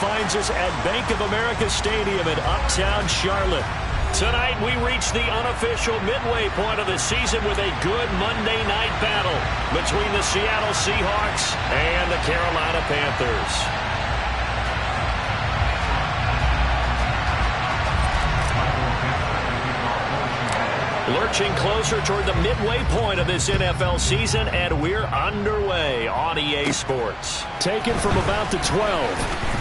finds us at Bank of America Stadium in Uptown Charlotte. Tonight, we reach the unofficial midway point of the season with a good Monday night battle between the Seattle Seahawks and the Carolina Panthers. Lurching closer toward the midway point of this NFL season, and we're underway on EA Sports. Taken from about the 12.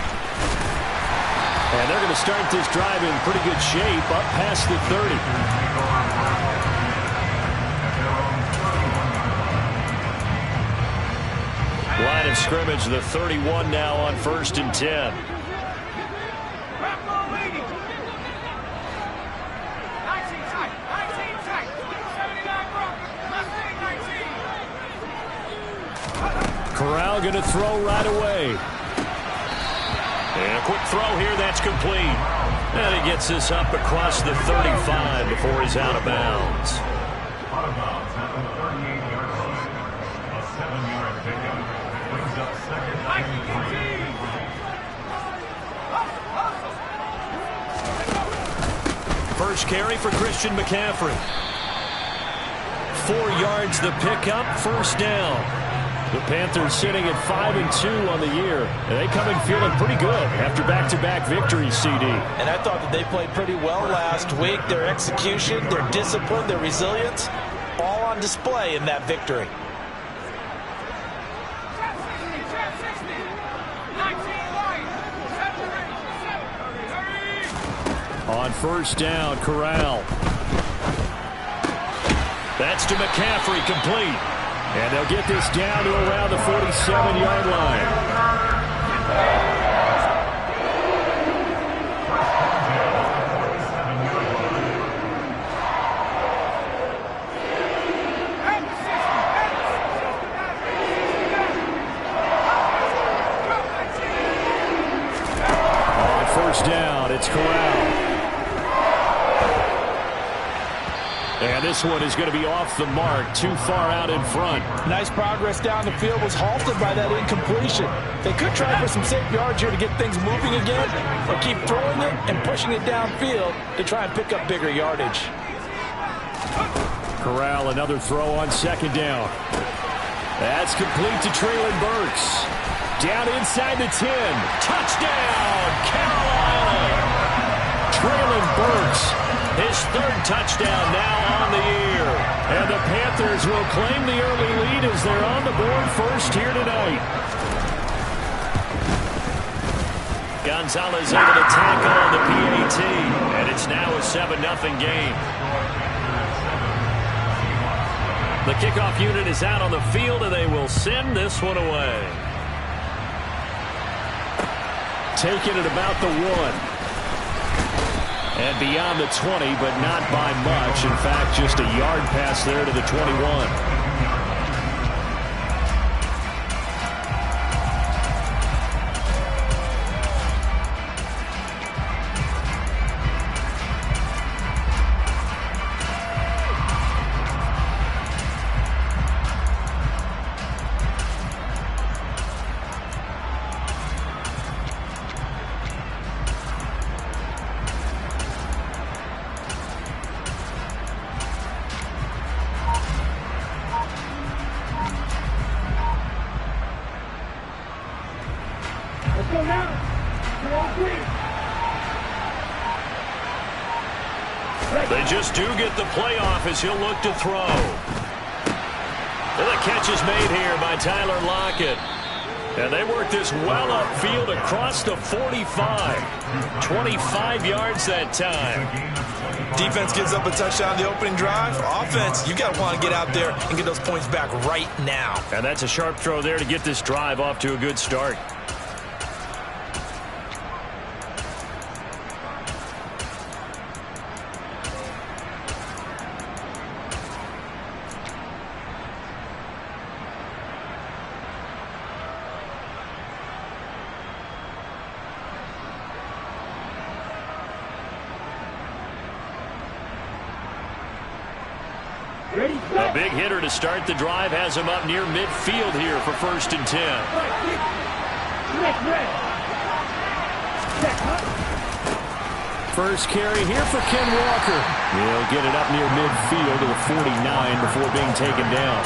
And they're going to start this drive in pretty good shape, up past the 30. Line of scrimmage, the 31 now on 1st and 10. Corral going to throw right away. And a quick throw here, that's complete. And he gets this up across the 35 before he's out of bounds. Out of bounds at the 38-yard line. A 7-yard pickup brings up second and 3. First carry for Christian McCaffrey. 4 yards the pickup, first down. The Panthers sitting at 5-2 on the year. And they come in feeling pretty good after back-to-back victories, CD. And I thought that they played pretty well last week. Their execution, their discipline, their resilience, all on display in that victory. On first down, Corral. That's to McCaffrey, complete. And they'll get this down to around the 47-yard line. On first down, it's Corral. And this one is going to be off the mark, too far out in front. Nice progress down the field, was halted by that incompletion. They could try for some safe yards here to get things moving again, or keep throwing it and pushing it downfield to try and pick up bigger yardage. Corral, another throw on second down. That's complete to Treylon Burks. Down inside the 10. Touchdown, Carolina! Treylon Burks, his 3rd touchdown now on the year. And the Panthers will claim the early lead as they're on the board first here tonight. Gonzalez able to tackle on the PAT, and it's now a 7-0 game. The kickoff unit is out on the field, and they will send this one away. Taking it about the 1. And beyond the 20, but not by much. In fact, just a yard pass there to the 21. They just do get the playoff as he'll look to throw. And the catch is made here by Tyler Lockett. And they work this well upfield across the 45. 25 yards that time. Defense gives up a touchdown the opening drive. Offense, you got to want to get out there and get those points back right now. And that's a sharp throw there to get this drive off to a good start. A big hitter to start the drive has him up near midfield here for 1st and 10. First carry here for Ken Walker. He'll get it up near midfield to the 49 before being taken down.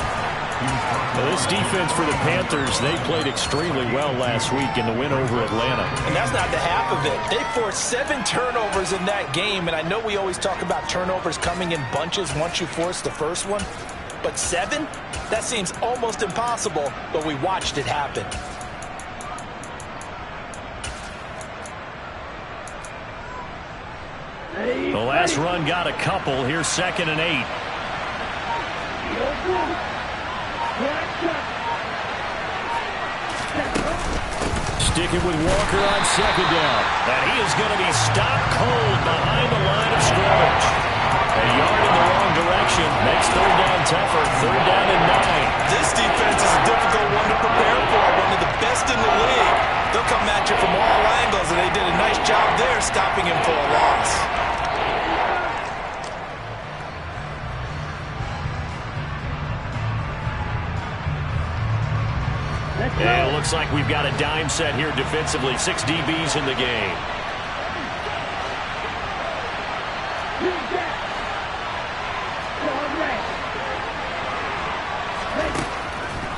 Well, this defense for the Panthers, they played extremely well last week in the win over Atlanta. And that's not the half of it. They forced 7 turnovers in that game, and I know we always talk about turnovers coming in bunches once you force the first one, but 7? That seems almost impossible, but we watched it happen. The last run got a couple. Here's 2nd and 8. Sticking with Walker on 2nd down. And he is going to be stopped cold behind the line of scrimmage. A yard in the wrong direction. Makes 3rd down tougher. 3rd down and 9. This defense is a difficult one to prepare for. One of the best in the league. They'll come at you from all angles, and they did a nice job there stopping him for a loss. And it looks like we've got a dime set here defensively. 6 DBs in the game.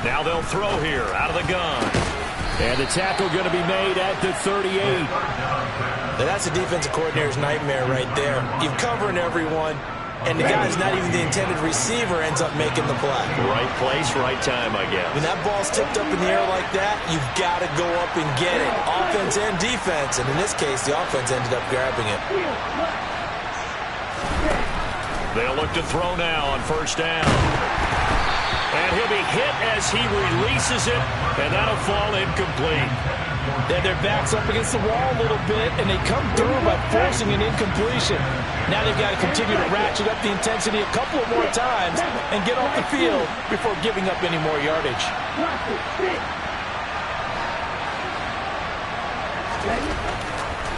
Now they'll throw here out of the gun. And the tackle going to be made at the 38. Now that's a defensive coordinator's nightmare right there. You're covering everyone, and the guy's not even the intended receiver ends up making the play. Right place, right time, I guess. When that ball's tipped up in the air like that, you've got to go up and get it. Offense and defense, and in this case, the offense ended up grabbing it. They'll look to throw now on 1st down. And he'll be hit as he releases it, and that'll fall incomplete. Then their back's up against the wall a little bit, and they come through by forcing an incompletion. Now they've got to continue to ratchet up the intensity a couple of more times and get off the field before giving up any more yardage.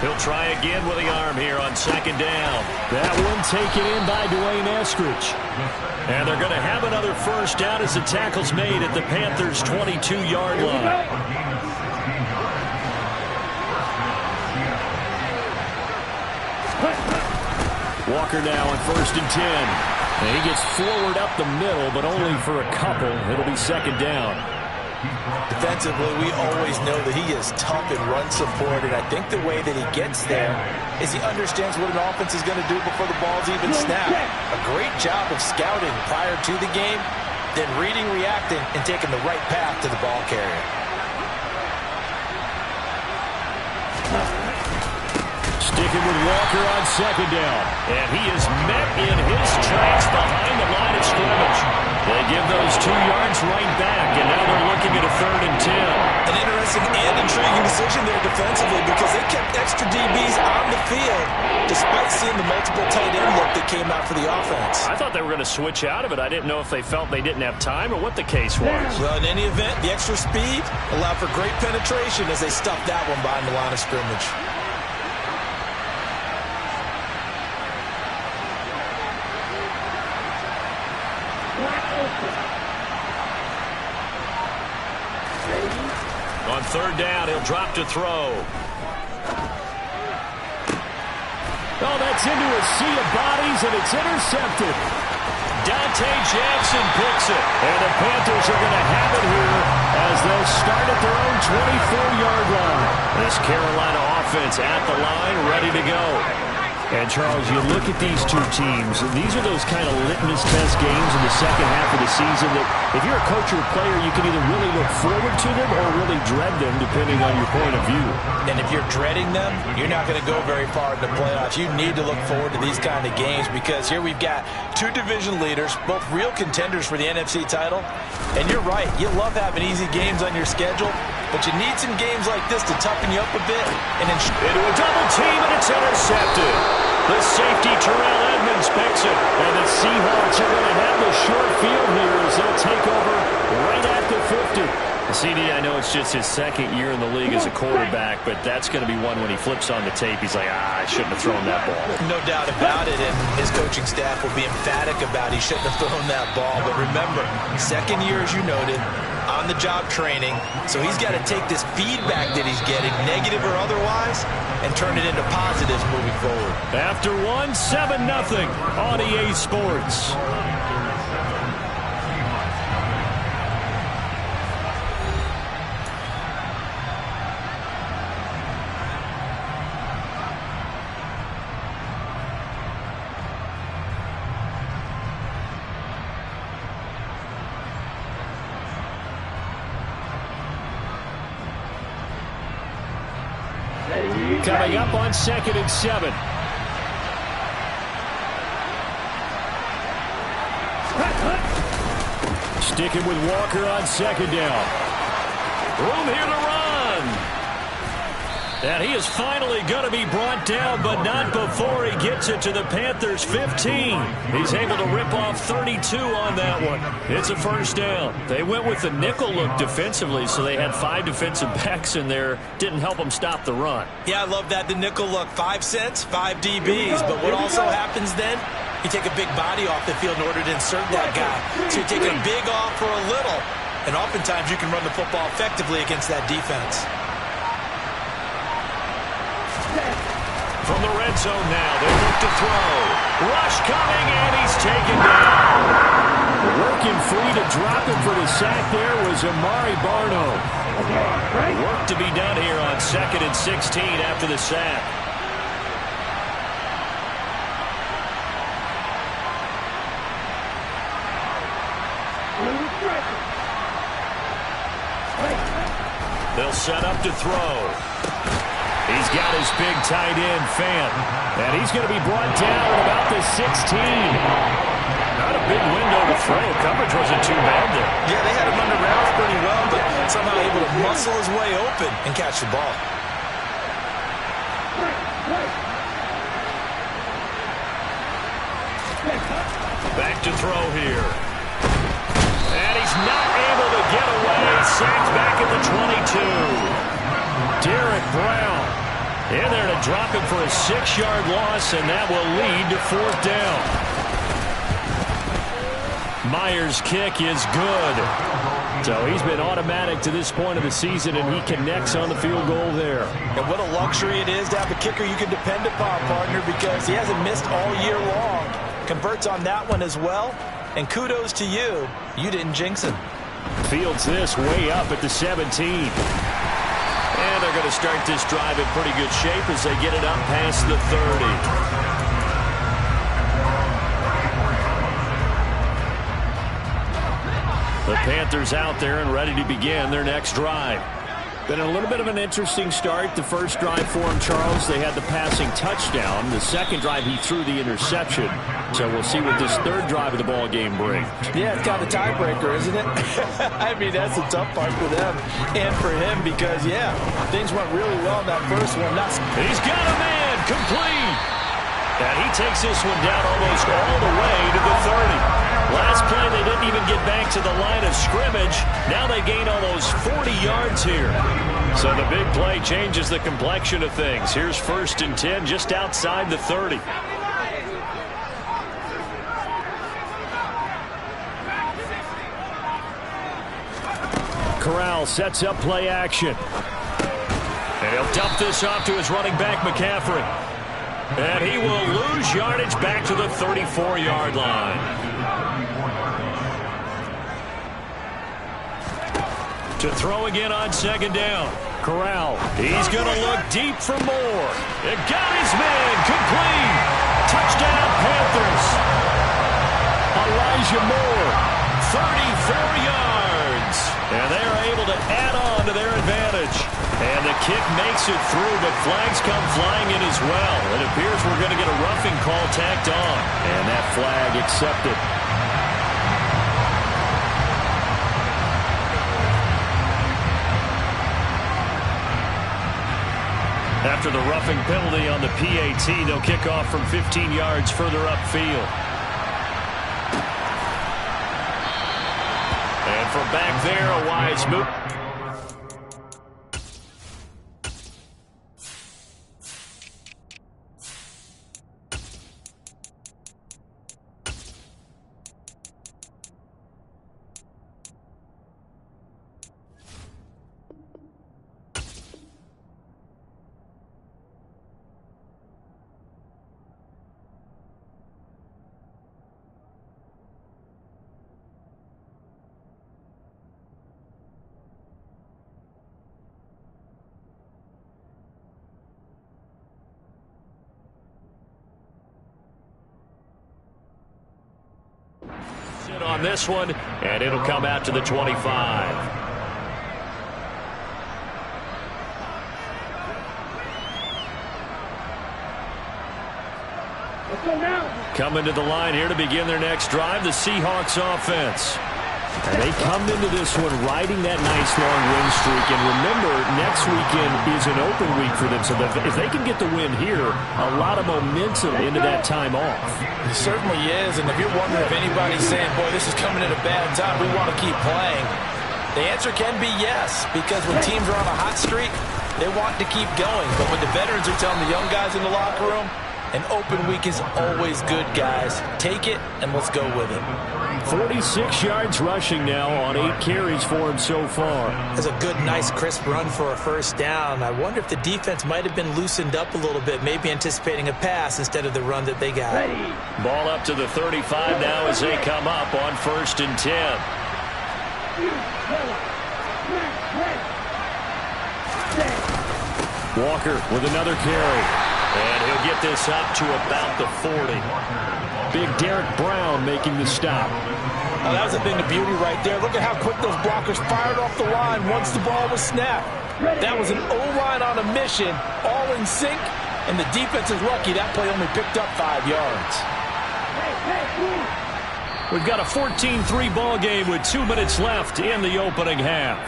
He'll try again with the arm here on 2nd down. That one taken in by Dwayne Eskridge. And they're going to have another 1st down as the tackle's made at the Panthers' 22-yard line. Walker now on 1st and 10. And he gets forward up the middle, but only for a couple. It'll be 2nd down. Defensively, we always know that he is tough in run support, and I think the way that he gets there is he understands what an offense is going to do before the ball's even snapped. A great job of scouting prior to the game, then reading, reacting, and taking the right path to the ball carrier. Sticking with Walker on 2nd down. And he is met in his tracks behind the line of scrimmage. They give those 2 yards right back, and now they're looking at a 3rd and 10. An interesting and intriguing decision there defensively because they kept extra DBs on the field despite seeing the multiple tight end look that came out for the offense. I thought they were going to switch out of it. I didn't know if they felt they didn't have time or what the case was. Well, in any event, the extra speed allowed for great penetration as they stuffed that one behind the line of scrimmage. On 3rd down, he'll drop to throw. Oh, that's into a sea of bodies, and it's intercepted. Dante Jackson picks it. And the Panthers are going to have it here as they'll start at their own 24-yard line. This Carolina offense at the line, ready to go. And, Charles, you look at these two teams, and these are those kind of litmus test games in the second half of the season that if you're a coach or a player, you can either really look forward to them or really dread them, depending on your point of view. And if you're dreading them, you're not going to go very far in the playoffs. You need to look forward to these kind of games because here we've got 2 division leaders, both real contenders for the NFC title. And you're right, you love having easy games on your schedule, but you need some games like this to toughen you up a bit. And then into a double team, and it's intercepted. The safety, Terrell Edmonds, picks it. And the Seahawks are going to have the short field here as they'll take over right at the 50. CD, I know it's just his 2nd year in the league as a quarterback, but that's going to be one when he flips on the tape. He's like, I shouldn't have thrown that ball. No doubt about it, and his coaching staff will be emphatic about he shouldn't have thrown that ball. But remember, 2nd year, as you noted, on-the-job training, so he's got to take this feedback that he's getting, negative or otherwise, and turn it into positives moving forward. After one, 7-0 on EA Sports. Coming up on 2nd and 7. Sticking with Walker on 2nd down. Room here to run. And he is finally going to be brought down, but not before he gets it to the Panthers' 15. He's able to rip off 32 on that one. It's a first down. They went with the nickel look defensively, so they had 5 defensive backs in there. Didn't help them stop the run. Yeah, I love that. The nickel look, 5 cents, 5 DBs. But what also happens then, you take a big body off the field in order to insert that guy. So you take a big off for a little, and oftentimes you can run the football effectively against that defense. From the red zone now, they look to throw. Rush coming, and he's taken down. Working free to drop him for the sack there was Amari Barno. Work to be done here on 2nd and 16 after the sack. They'll set up to throw. He's got his big tight end, Fant. And he's going to be brought down at about the 16. Not a big window to throw. Coverage wasn't too bad there. Yeah, they had him under routes pretty well, but somehow able to muscle his way open and catch the ball. Back to throw here. And he's not able to get away. Sacked back at the 22. Derek Brown in there to drop him for a 6-yard loss, and that will lead to 4th down. Myers' kick is good. So he's been automatic to this point of the season, and he connects on the field goal there. And what a luxury it is to have a kicker you can depend upon, partner, because he hasn't missed all year long. Converts on that one as well, and kudos to you. You didn't jinx him. Fields this way up at the 17. And they're going to start this drive in pretty good shape as they get it up past the 30. The Panthers out there and ready to begin their next drive. Been a little bit of an interesting start. The first drive for him, Charles, they had the passing touchdown. The second drive, he threw the interception. So we'll see what this third drive of the ball game brings. Yeah, it's kind of a tiebreaker, isn't it? I mean, that's the tough part for them and for him because, yeah, things went really well in that first one. He's got a man, complete. And he takes this one down almost all the way to the 30. Last play, they didn't even get back to the line of scrimmage. Now they gain almost 40 yards here. So the big play changes the complexion of things. Here's 1st and 10 just outside the 30. Corral sets up play action. And he'll dump this off to his running back, McCaffrey. And he will lose yardage back to the 34-yard line. To throw again on 2nd down. Corral, he's going to look deep for more. It got his man, complete. Touchdown, Panthers. Elijah Moore, 34 yards. And they are able to add on to their advantage. And the kick makes it through, but flags come flying in as well. It appears we're going to get a roughing call tacked on. And that flag accepted. After the roughing penalty on the PAT, they'll kick off from 15 yards further upfield. And from back there, a wise move. On this one, and it'll come out to the 25. Coming to the line here to begin their next drive, the Seahawks offense. And they come into this one riding that nice long win streak. And remember, next weekend is an open week for them. So if they can get the win here, a lot of momentum into that time off. It certainly is. And if you're wondering if anybody's saying, boy, this is coming at a bad time, we want to keep playing, the answer can be yes. Because when teams are on a hot streak, they want to keep going. But when the veterans are telling the young guys in the locker room, an open week is always good, guys. Take it, and let's go with it. 46 yards rushing now on 8 carries for him so far. That's a good, nice, crisp run for a first down. I wonder if the defense might have been loosened up a little bit, maybe anticipating a pass instead of the run that they got. Ball up to the 35 now as they come up on 1st and 10. Walker with another carry. And he'll get this up to about the 40. Big Derek Brown making the stop. Oh, that was a thing of beauty right there. Look at how quick those blockers fired off the line once the ball was snapped. That was an O-line on a mission, all in sync, and the defense is lucky that play only picked up 5 yards. We've got a 14-3 ball game with 2 minutes left in the opening half.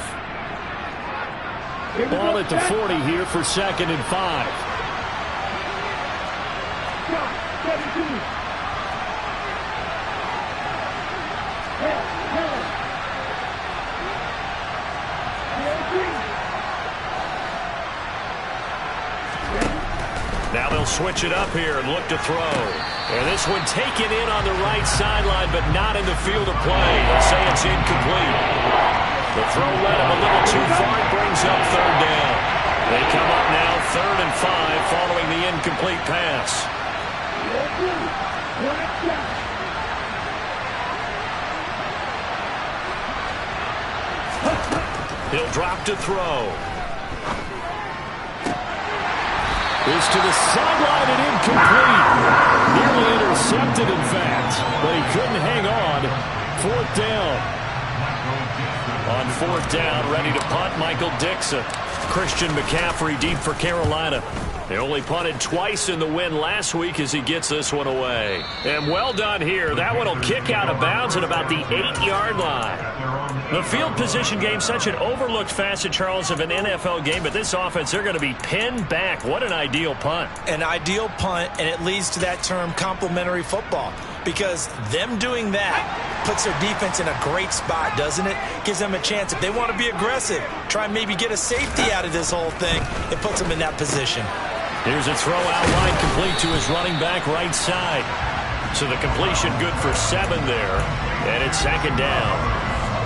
Ball at the 40 here for 2nd and 5. Now they'll switch it up here and look to throw. And this one taken in on the right sideline, but not in the field of play. They say it's incomplete. The throw led him a little too far. It brings up 3rd down. They come up now 3rd and 5 following the incomplete pass. He'll drop to throw. Is to the sideline and incomplete. Nearly intercepted, in fact, but he couldn't hang on. 4th down. On 4th down, ready to punt, Michael Dixon. Christian McCaffrey deep for Carolina. They only punted twice in the win last week as he gets this one away. And well done here. That one will kick out of bounds at about the 8-yard line. The field position game, such an overlooked facet, Charles, of an NFL game. But this offense, they're going to be pinned back. What an ideal punt. An ideal punt, and it leads to that term complementary football. Because them doing that puts their defense in a great spot, doesn't it? Gives them a chance. If they want to be aggressive, try and maybe get a safety out of this whole thing, it puts them in that position. Here's a throw out wide, complete to his running back right side. So the completion good for 7 there. And it's 2nd down.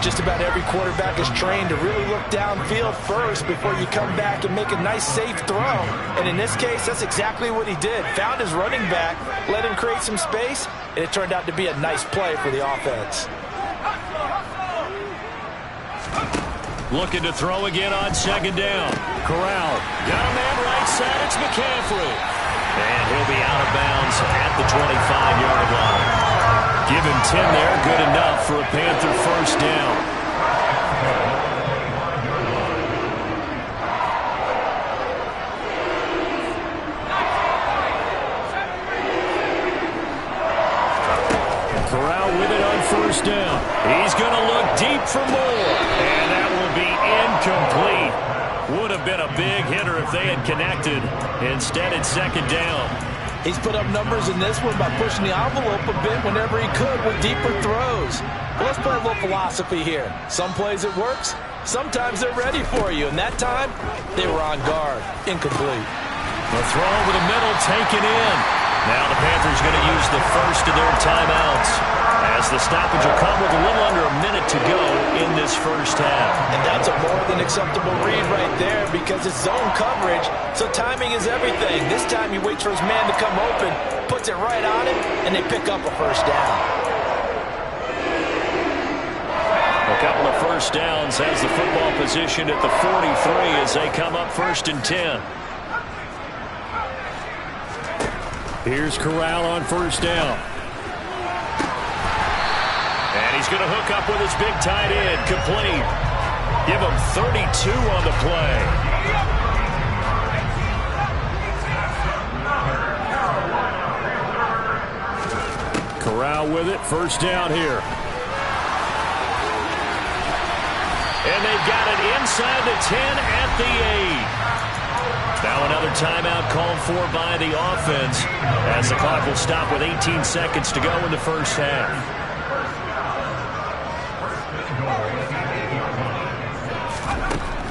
Just about every quarterback is trained to really look downfield first before you come back and make a nice, safe throw. And in this case, that's exactly what he did. Found his running back, let him create some space, and it turned out to be a nice play for the offense. Looking to throw again on 2nd down. Corral got a man right side. It's McCaffrey. And he'll be out of bounds at the 25-yard line. Give him 10 there. Good enough for a Panther 1st down. Corral with it on 1st down. He's going to look deep for more. And that will be incomplete. Would have been a big hitter if they had connected. Instead, it's 2nd down. He's put up numbers in this one by pushing the envelope a bit whenever he could with deeper throws. Well, let's play a little philosophy here. Some plays it works. Sometimes they're ready for you. And that time, they were on guard. Incomplete. The throw over the middle taken in. Now the Panthers going to use the first of their timeouts, as the stoppage will come with a little under a minute to go in this 1st half. And that's a more than acceptable read right there because it's zone coverage, so timing is everything. This time he waits for his man to come open, puts it right on him, and they pick up a 1st down. A couple of 1st downs has the football position at the 43 as they come up 1st and 10. Here's Corral on 1st down. And He's going to hook up with his big tight end. Complete. Give him 32 on the play. Corral with it. First down here. And they've got it inside the 10 at the 8. Now another timeout called for by the offense as the clock will stop with 18 seconds to go in the first half.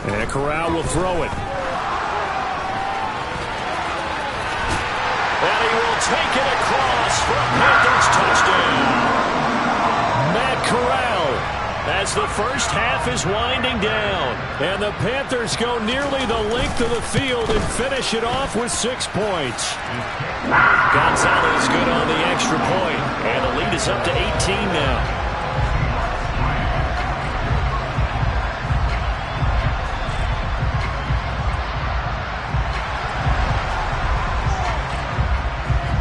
And Corral will throw it. And he will take it across for a Panthers touchdown. Matt Corral, as the first half is winding down. And the Panthers go nearly the length of the field and finish it off with 6 points. Gonzalez good on the extra point. And the lead is up to 18 now.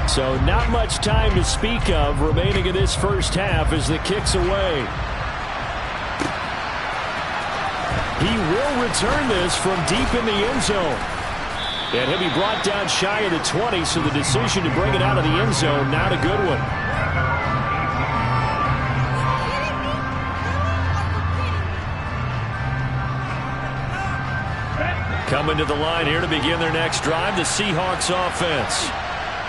So not much time to speak of remaining in this first half as the kick's away. He will return this from deep in the end zone. And he'll be brought down shy of the 20, so the decision to bring it out of the end zone, not a good one. Coming to the line here to begin their next drive, the Seahawks offense.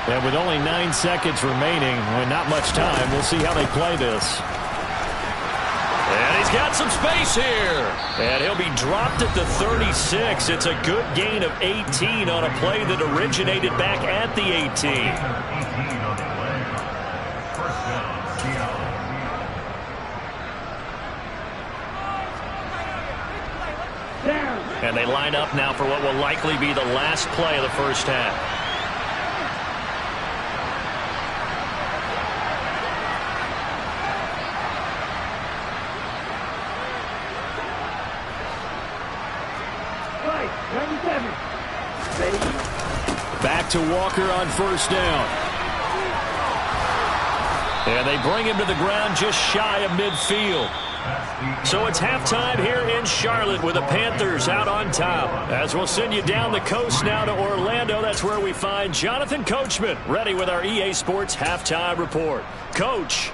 And with only 9 seconds remaining, and not much time, we'll see how they play this. And he's got some space here. And he'll be dropped at the 36. It's a good gain of 18 on a play that originated back at the 18. And they line up now for what will likely be the last play of the first half. Back to Walker on first down. And they bring him to the ground just shy of midfield. So it's halftime here in Charlotte with the Panthers out on top. As we'll send you down the coast now to Orlando, that's where we find Jonathan Coachman ready with our EA Sports halftime report. Coach.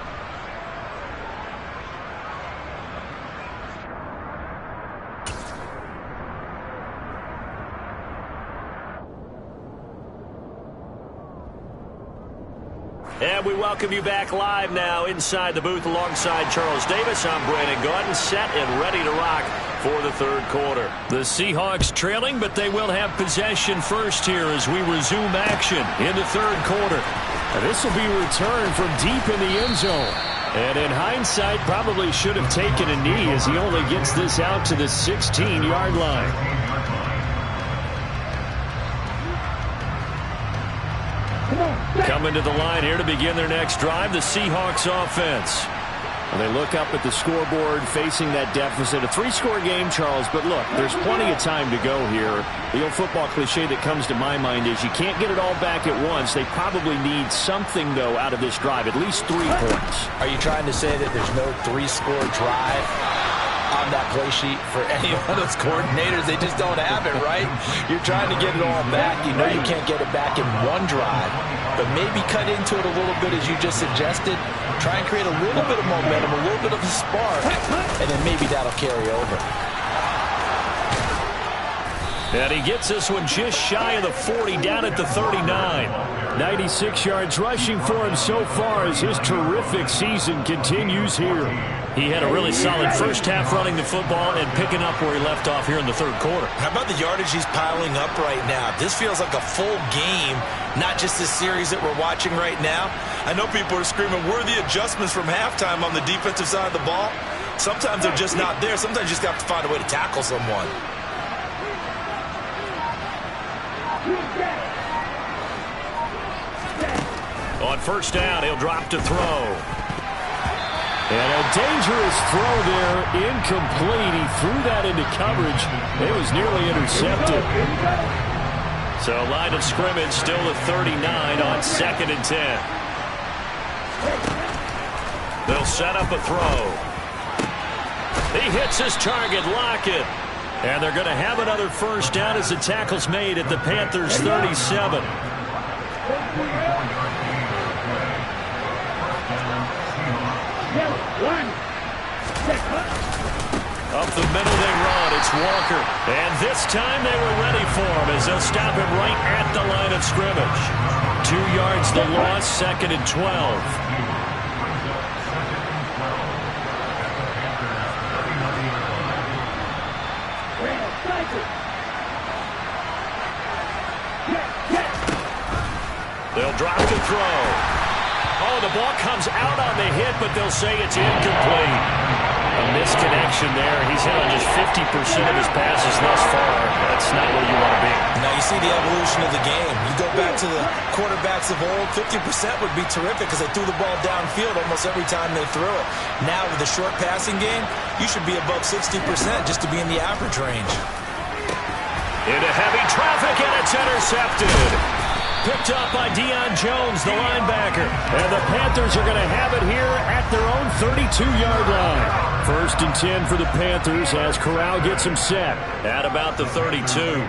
And we welcome you back live now inside the booth alongside Charles Davis. I'm Brandon Gaudin, set and ready to rock for the third quarter. The Seahawks trailing, but they will have possession first here as we resume action in the third quarter. And this will be returned from deep in the end zone. And in hindsight, probably should have taken a knee as he only gets this out to the 16-yard line. Coming to the line here to begin their next drive, the Seahawks offense. And they look up at the scoreboard facing that deficit. A 3-score game, Charles, but look, there's plenty of time to go here. The old football cliche that comes to my mind is you can't get it all back at once. They probably need something, though, out of this drive, at least 3 points. Are you trying to say that there's no 3-score drive on that play sheet for any one of those coordinators? They just don't have it, right? You're trying to get it all back. You know you can't get it back in one drive, but maybe cut into it a little bit as you just suggested. Try and create a little bit of momentum, a little bit of a spark, and then maybe that'll carry over. And he gets this one just shy of the 40, down at the 39. 96 yards rushing for him so far as his terrific season continues here. He had a really solid first half running the football and picking up where he left off here in the third quarter. How about the yardage he's piling up right now? This feels like a full game, not just this series that we're watching right now. I know people are screaming, where are the adjustments from halftime on the defensive side of the ball? Sometimes they're just not there. Sometimes you just have to find a way to tackle someone. On first down, he'll drop to throw. And a dangerous throw there, incomplete. He threw that into coverage. It was nearly intercepted. So line of scrimmage still at 39 on 2nd and 10. They'll set up a throw. He hits his target, Lockett. And they're going to have another first down as the tackle's made at the Panthers' 37. Up the middle they run. It's Walker. And this time they were ready for him as they'll stop him right at the line of scrimmage. 2 yards the loss, 2nd and 12. They'll drop to throw. Oh, the ball comes out on the hit, but they'll say it's incomplete. A misconnection there. He's hit on just 50% of his passes thus far. That's not where you want to be. Now you see the evolution of the game. You go back to the quarterbacks of old, 50% would be terrific because they threw the ball downfield almost every time they threw it. Now with the short passing game, you should be above 60% just to be in the average range. Into heavy traffic, and it's intercepted. Picked up by Deion Jones, the linebacker. And the Panthers are going to have it here at their own 32-yard line. 1st and 10 for the Panthers as Corral gets him set at about the 32.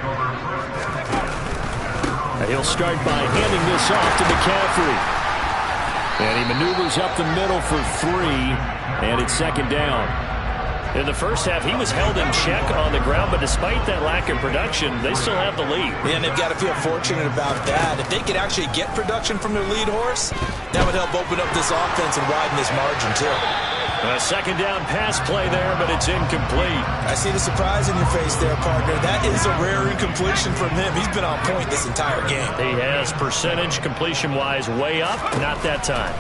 He'll start by handing this off to McCaffrey. And he maneuvers up the middle for 3, and it's 2nd down. In the first half, he was held in check on the ground, but despite that lack of production, they still have the lead. Yeah, and they've got to feel fortunate about that. If they could actually get production from their lead horse, that would help open up this offense and widen this margin, too. A 2nd down pass play there, but it's incomplete. I see the surprise in your face there, partner. That is a rare incompletion from him. He's been on point this entire game. He has percentage completion-wise way up, not that time.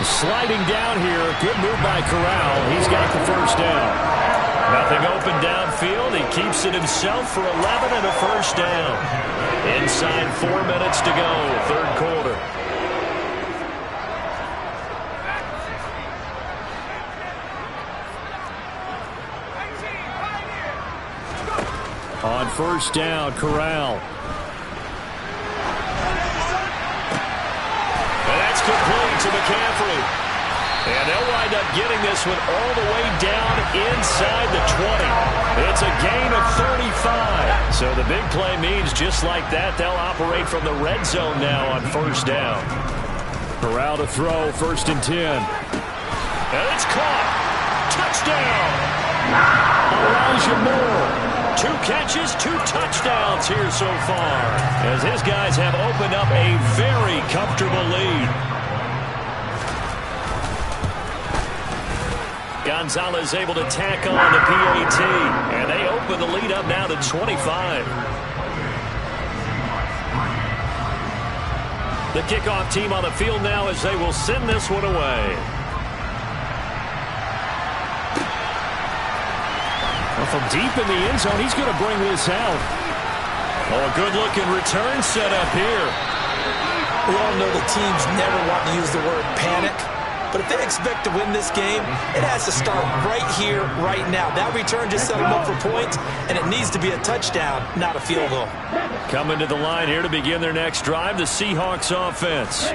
Sliding down here. Good move by Corral. He's got the first down. Nothing open downfield. He keeps it himself for 11 and a first down. Inside 4 minutes to go, 3rd quarter. On 1st down, Corral. And that's complete to McCaffrey. And they'll wind up getting this one all the way down inside the 20. It's a gain of 35. So the big play means just like that, they'll operate from the red zone now on 1st down. Corral to throw, 1st and 10. And it's caught. Touchdown. Elijah Moore. 2 catches, 2 touchdowns here so far, as his guys have opened up a very comfortable lead. Gonzalez able to tack on the PAT, and they open the lead up now to 25. The kickoff team on the field now as they will send this one away. From deep in the end zone, he's going to bring this out. Oh, a good-looking return set up here. We all know the teams never want to use the word panic, but if they expect to win this game, it has to start right here, right now. That return just set them up for points, and it needs to be a touchdown, not a field goal. Coming to the line here to begin their next drive, the Seahawks offense.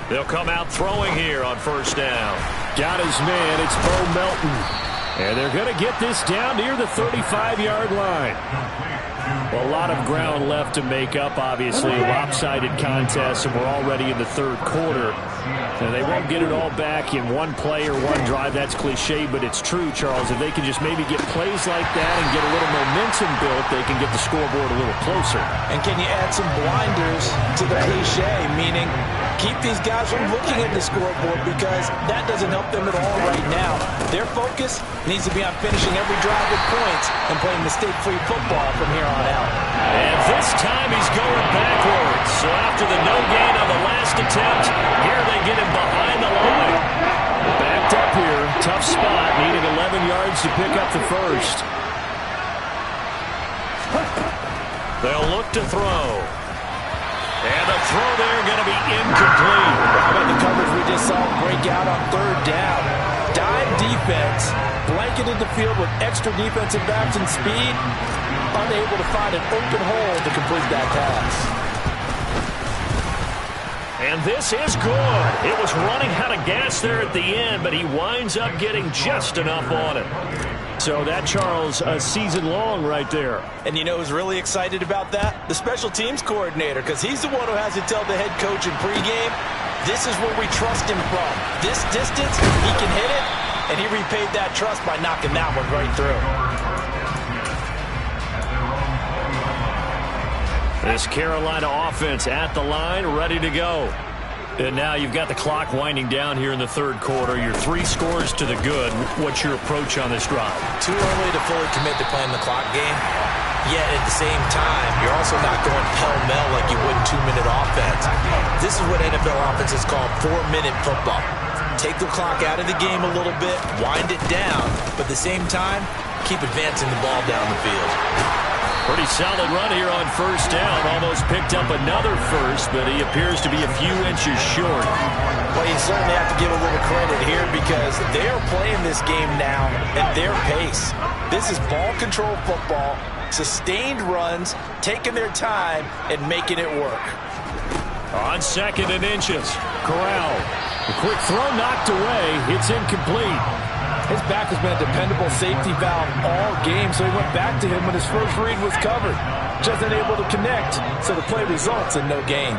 They'll come out throwing here on 1st down. Got his man. It's Bo Melton. And they're going to get this down near the 35-yard line. Well, a lot of ground left to make up, obviously. A lopsided contest, and we're already in the 3rd quarter. And they won't get it all back in one play or one drive. That's cliche, but it's true, Charles. If they can just maybe get plays like that and get a little momentum built, they can get the scoreboard a little closer. And can you add some blinders to the cliche, meaning keep these guys from looking at the scoreboard, because that doesn't help them at all right now. Their focus needs to be on finishing every drive with points and playing mistake-free football from here on out. And this time he's going backwards. So after the no gain on the last attempt, here they get him behind the line. Backed up here, tough spot, needed 11 yards to pick up the first. They'll look to throw. And the throw there going to be incomplete. How about the coverage we just saw break out on 3rd down? Dime defense, blanketed the field with extra defensive backs and speed, unable to find an open hole to complete that pass. And this is good. It was running out of gas there at the end, but he winds up getting just enough on it. So that, Charles, a season long right there. And you know who's really excited about that? The special teams coordinator, because he's the one who has to tell the head coach in pregame, this is where we trust him from. This distance, he can hit it, and he repaid that trust by knocking that one right through. This Carolina offense at the line, ready to go. And now you've got the clock winding down here in the third quarter. Your 3 scores to the good. What's your approach on this drive? Too early to fully commit to playing the clock game. Yet at the same time, you're also not going pell-mell like you would in 2-minute offense. This is what NFL offenses call 4-minute football. Take the clock out of the game a little bit, wind it down, but at the same time, keep advancing the ball down the field. Pretty solid run here on first down. Almost picked up another first, but he appears to be a few inches short. Well, you certainly have to give a little credit here because they are playing this game now at their pace. This is ball control football, sustained runs, taking their time, and making it work. On 2nd and inches, Corral. A quick throw knocked away. It's incomplete. His back has been a dependable safety valve all game, so he went back to him when his first read was covered. Just unable to connect, so the play results in no gain.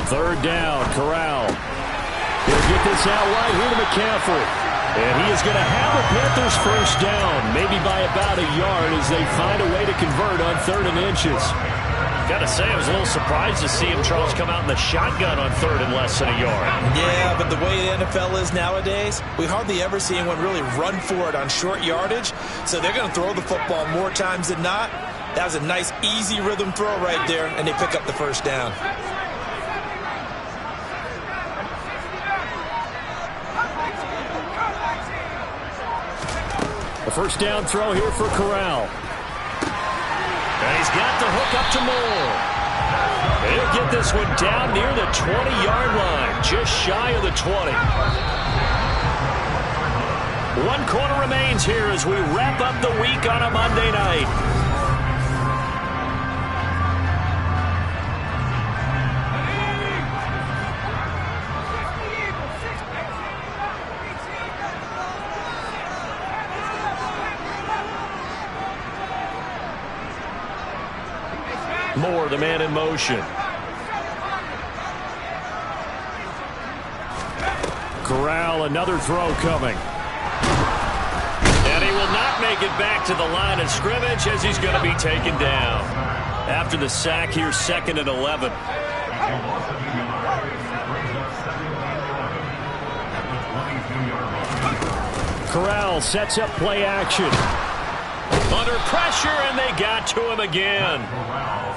3rd down, Corral. He'll get this out wide here to McCaffrey. And he is going to have the Panthers first down, maybe by about a yard as they find a way to convert on 3rd and inches. Got to say, I was a little surprised to see him, Charles, come out in the shotgun on 3rd and less than a yard. Yeah, but the way the NFL is nowadays, we hardly ever see anyone really run for it on short yardage. So they're going to throw the football more times than not. That was a nice, easy rhythm throw right there, and they pick up the first down. The first down throw here for Corral. And he's got the hook up to Moore. He'll get this one down near the 20-yard line, just shy of the 20. 1 quarter remains here as we wrap up the week on a Monday night. Moore, the man in motion. Corral, another throw coming. And he will not make it back to the line of scrimmage as he's going to be taken down. After the sack here, 2nd and 11. Corral sets up play action. Under pressure, and they got to him again.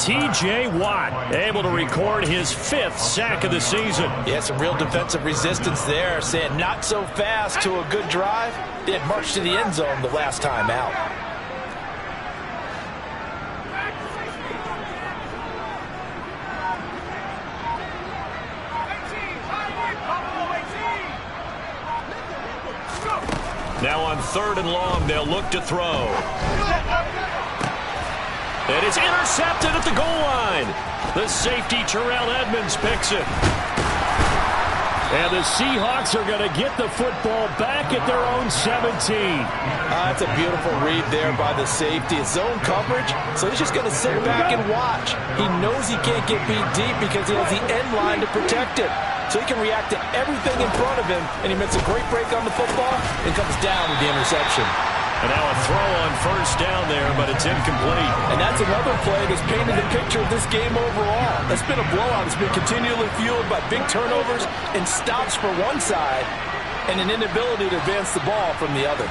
T.J. Watt able to record his 5th sack of the season. Yeah, some real defensive resistance there, saying not so fast to a good drive. They had marched to the end zone the last time out. Now on 3rd and long, they'll look to throw. And it's intercepted at the goal line. The safety, Terrell Edmonds, picks it. And the Seahawks are going to get the football back at their own 17. That's a beautiful read there by the safety. It's zone coverage, so he's just going to sit back and watch. He knows he can't get beat deep because he has the end line to protect it. So he can react to everything in front of him, and he makes a great break on the football and comes down with the interception. And now a throw on first down there, but it's incomplete. And that's another play that's painted the picture of this game overall. That's been a blowout. It's been continually fueled by big turnovers and stops for one side and an inability to advance the ball from the other.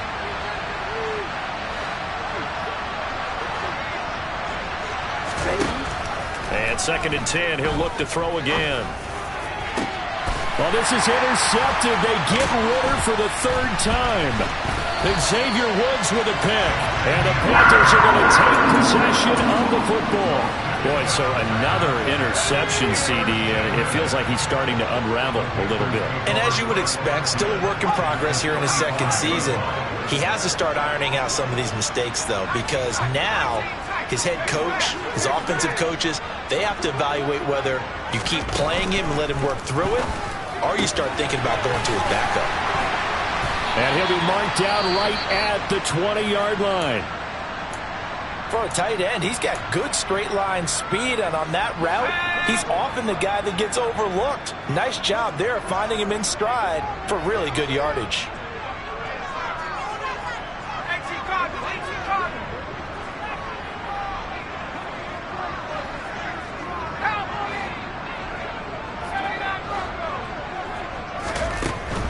And 2nd and 10, he'll look to throw again. Well, this is intercepted. They get Ritter for the 3rd time. Xavier Woods with a pick. And the Panthers are going to take possession of the football. Boy, so another interception, CD, and it feels like he's starting to unravel a little bit. And as you would expect, still a work in progress here in his 2nd season. He has to start ironing out some of these mistakes, though, because now his head coach, his offensive coaches, they have to evaluate whether you keep playing him and let him work through it, or you start thinking about going to his backup. And he'll be marked down right at the 20-yard line. For a tight end, he's got good straight line speed, and on that route, he's often the guy that gets overlooked. Nice job there finding him in stride for really good yardage.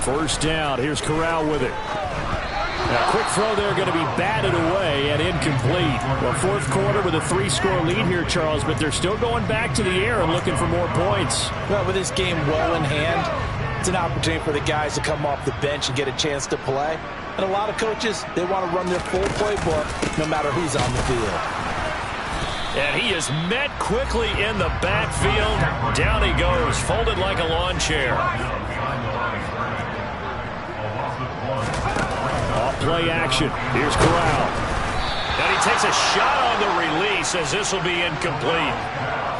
First down. Here's Corral with it. A quick throw there going to be batted away and incomplete. Well, fourth quarter with a 3-score lead here, Charles, but they're still going back to the air and looking for more points. Well, with this game well in hand, it's an opportunity for the guys to come off the bench and get a chance to play. And a lot of coaches, they want to run their full playbook no matter who's on the field. And he is met quickly in the backfield. Down he goes, folded like a lawn chair. Off-play action. Here's Corral. And he takes a shot on the release as this will be incomplete.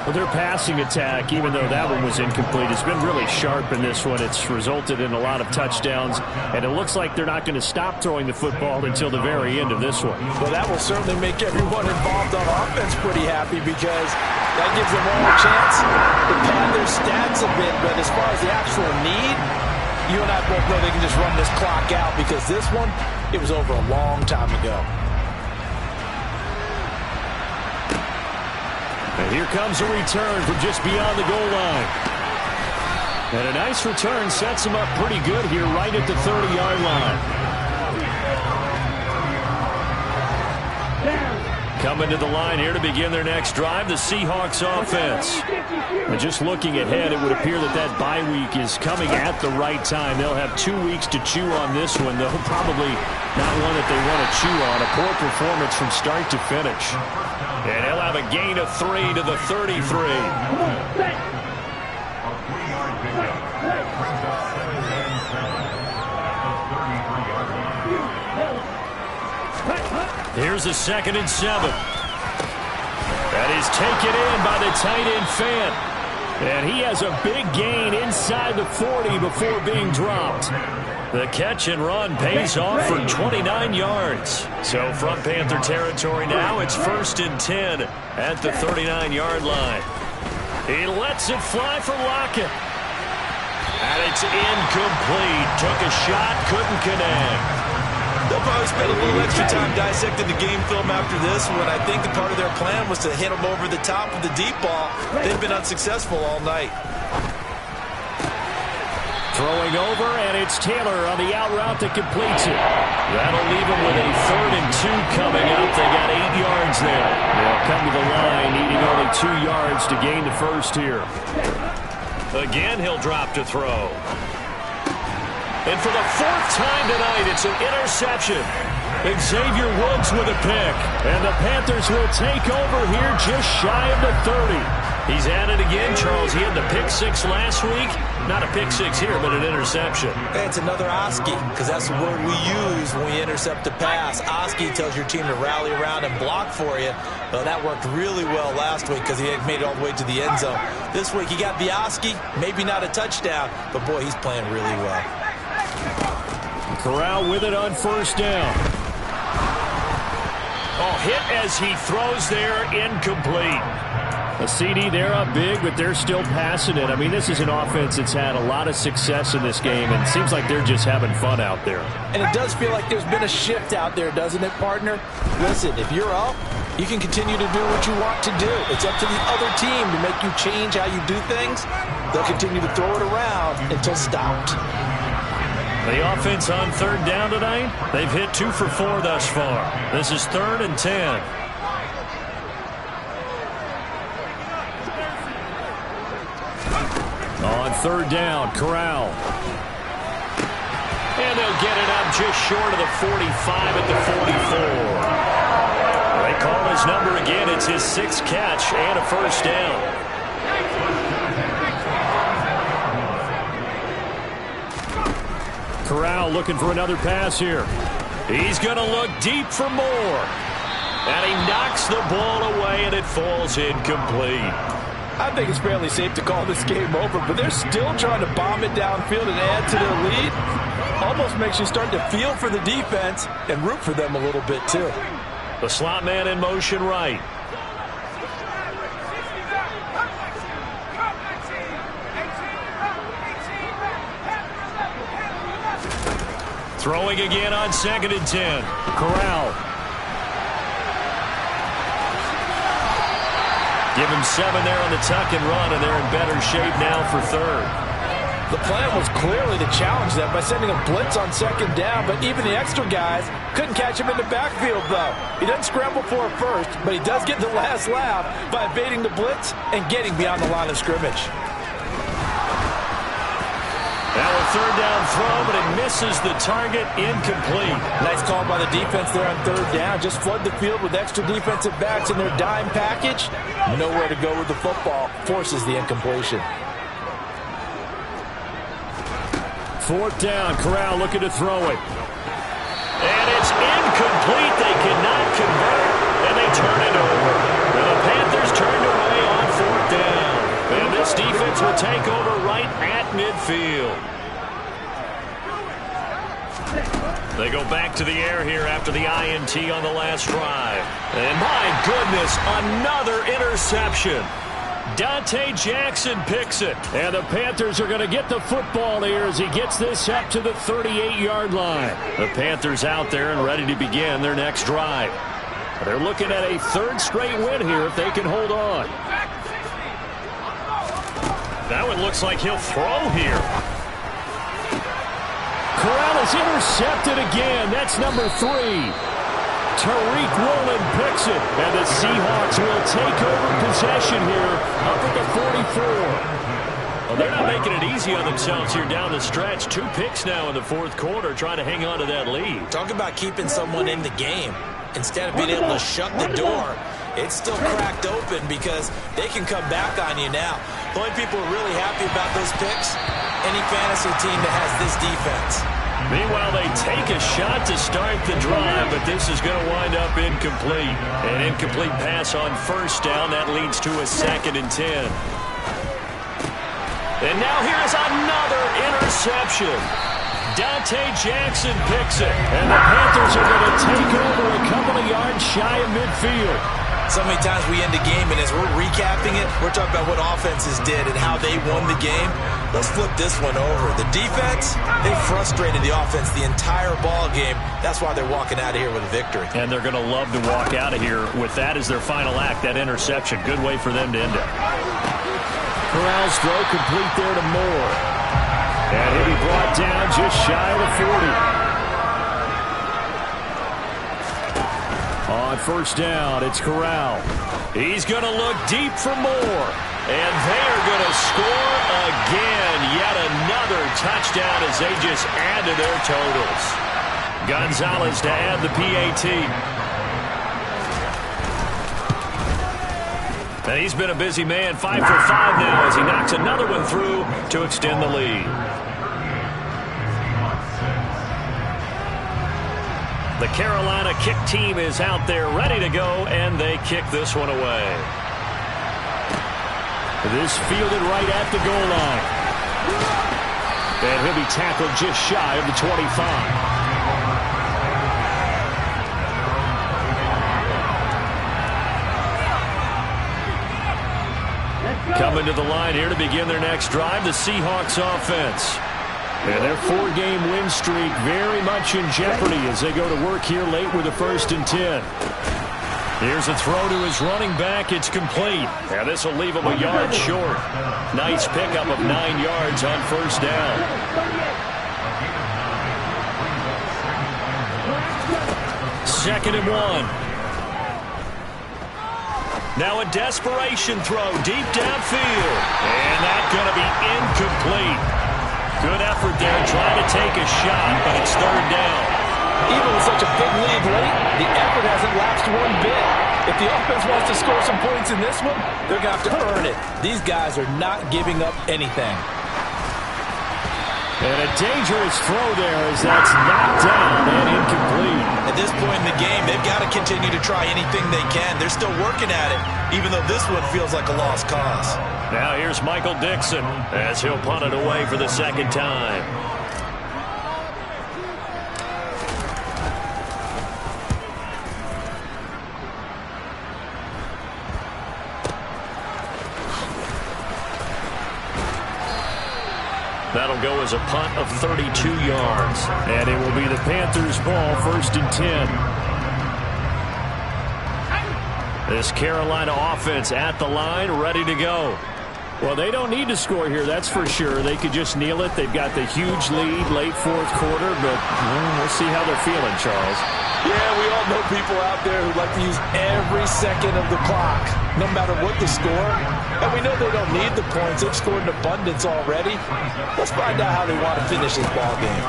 Well, their passing attack, even though that one was incomplete, has been really sharp in this one. It's resulted in a lot of touchdowns, and it looks like they're not going to stop throwing the football until the very end of this one. Well, that will certainly make everyone involved on offense pretty happy because that gives them all a chance to pad their stats a bit. But as far as the actual need, you and I both know they can just run this clock out because this one, it was over a long time ago. And here comes a return from just beyond the goal line. And a nice return sets him up pretty good here right at the 30-yard line. Coming to the line here to begin their next drive, the Seahawks offense. And just looking ahead, it would appear that that bye week is coming at the right time. They'll have 2 weeks to chew on this one, though probably not one that they want to chew on. A poor performance from start to finish. And he'll have a gain of 3 to the 33. Here's a 2nd and 7. That is taken in by the tight end Fant. And he has a big gain inside the 40 before being dropped. The catch and run pays off for 29 yards. So from Panther territory now, it's 1st and 10 at the 39-yard line. He lets it fly for Lockett. And it's incomplete. Took a shot, couldn't connect. They'll probably spend a little extra time dissecting the game film after this one. I think the part of their plan was to hit them over the top of the deep ball. They've been unsuccessful all night. Throwing over, and it's Taylor on the out route that completes it. That'll leave them with a 3rd and 2 coming up. They got 8 yards there. They'll come to the line, needing only 2 yards to gain the first here. Again, he'll drop to throw. And for the 4th time tonight, it's an interception. Xavier Woods with a pick. And the Panthers will take over here just shy of the 30. He's at it again, Charles. He had the pick 6 last week. Not a pick 6 here, but an interception. It's another Oski, because that's the word we use when we intercept a pass. Oski tells your team to rally around and block for you. Well, that worked really well last week because he had made it all the way to the end zone. This week, he got the Oski, maybe not a touchdown, but boy, he's playing really well. Corral with it on 1st down. Oh, hit as he throws there, incomplete. A CD, they're up big, but they're still passing it. I mean, this is an offense that's had a lot of success in this game, and it seems like they're just having fun out there. And it does feel like there's been a shift out there, doesn't it, partner? Listen, if you're up, you can continue to do what you want to do. It's up to the other team to make you change how you do things. They'll continue to throw it around until stopped. The offense on 3rd down tonight, they've hit 2 for 4 thus far. This is 3rd and 10. On 3rd down, Corral. And they'll get it up just short of the 45 at the 44. They call his number again. It's his 6th catch and a 1st down. Corral looking for another pass here. He's going to look deep for more. And he knocks the ball away, and it falls incomplete. I think it's fairly safe to call this game over, but they're still trying to bomb it downfield and add to their lead. Almost makes you start to feel for the defense and root for them a little bit, too. The slot man in motion right. Throwing again on 2nd and 10. Corral. Give him 7 there on the tuck and run, and they're in better shape now for 3rd. The plan was clearly to challenge them by sending a blitz on 2nd down, but even the extra guys couldn't catch him in the backfield, though. He doesn't scramble for it first, but he does get the last laugh by evading the blitz and getting beyond the line of scrimmage. Now a 3rd down throw, but it misses the target, incomplete. Nice call by the defense there on 3rd down. Just flood the field with extra defensive backs in their dime package. Nowhere to go with the football. Forces the incompletion. 4th down, Corral looking to throw it. And it's incomplete. They cannot convert, and they turn it over. And the Panthers turned away on 4th down. And this defense will take over right at midfield. They go back to the air here after the INT on the last drive. And my goodness, another interception. Dante Jackson picks it. And the Panthers are going to get the football here as he gets this up to the 38-yard line. The Panthers out there and ready to begin their next drive. They're looking at a 3rd straight win here if they can hold on. That one looks like he'll throw here. Corral is intercepted again. That's number 3. Tariq Woolen picks it, and the Seahawks will take over possession here up at the 44. Well, they're not making it easy on themselves here down the stretch. 2 picks now in the 4th quarter, trying to hang on to that lead. Talk about keeping someone in the game. Instead of being able to shut the door, it's still cracked open because they can come back on you now. The only people who are really happy about those picks, any fantasy team that has this defense. Meanwhile, they take a shot to start the drive, but this is going to wind up incomplete. An incomplete pass on 1st down. That leads to a 2nd and 10. And now here's another interception. Dante Jackson picks it. And the Panthers are going to take over a couple of yards shy of midfield. So many times we end the game, and as we're recapping it, we're talking about what offenses did and how they won the game. Let's flip this one over. The defense, they frustrated the offense the entire ball game. That's why they're walking out of here with a victory. And they're going to love to walk out of here with that as their final act, that interception. Good way for them to end it. Corral's throw complete there to Moore. And he'll be brought down just shy of the 40. On 1st down, it's Corral. He's going to look deep for more. And they are going to score again. Yet another touchdown as they just add to their totals. Gonzalez to add the PAT. And he's been a busy man, 5 for 5 now as he knocks another one through to extend the lead. The Carolina kick team is out there ready to go, and they kick this one away. This fielded right at the goal line. And he'll be tackled just shy of the 25. Coming to the line here to begin their next drive, the Seahawks offense. And their 4-game win streak very much in jeopardy as they go to work here late with a 1st and 10. Here's a throw to his running back. It's complete. Now this will leave him a yard short. Nice pickup of 9 yards on 1st down. Second and 1. Now a desperation throw deep downfield. And that's going to be incomplete. Good effort there trying to take a shot, but it's 3rd down. Even with such a big lead late, the effort hasn't lapsed one bit. If the offense wants to score some points in this one, they're going to have to earn it. These guys are not giving up anything. And a dangerous throw there as that's knocked down and incomplete. At this point in the game, they've got to continue to try anything they can. They're still working at it, even though this one feels like a lost cause. Now here's Michael Dixon as he'll punt it away for the second time. That'll go as a punt of 32 yards. And it will be the Panthers' ball, 1st and 10. This Carolina offense at the line, ready to go. Well, they don't need to score here, that's for sure. They could just kneel it. They've got the huge lead, late 4th quarter, but we'll see how they're feeling, Charles. Yeah, we all know people out there who like to use every second of the clock, no matter what the score. And we know they don't need the points. They've scored in abundance already. Let's find out how they want to finish this ball game.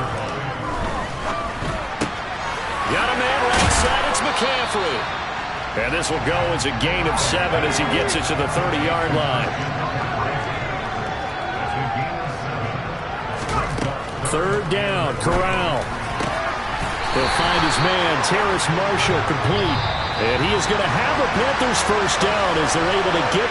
Got a man right side. It's McCaffrey. And this will go as a gain of 7 as he gets it to the 30-yard line. 3rd down, Corral. He'll find his man, Terrace Marshall, complete. And he is going to have a Panthers first down as they're able to get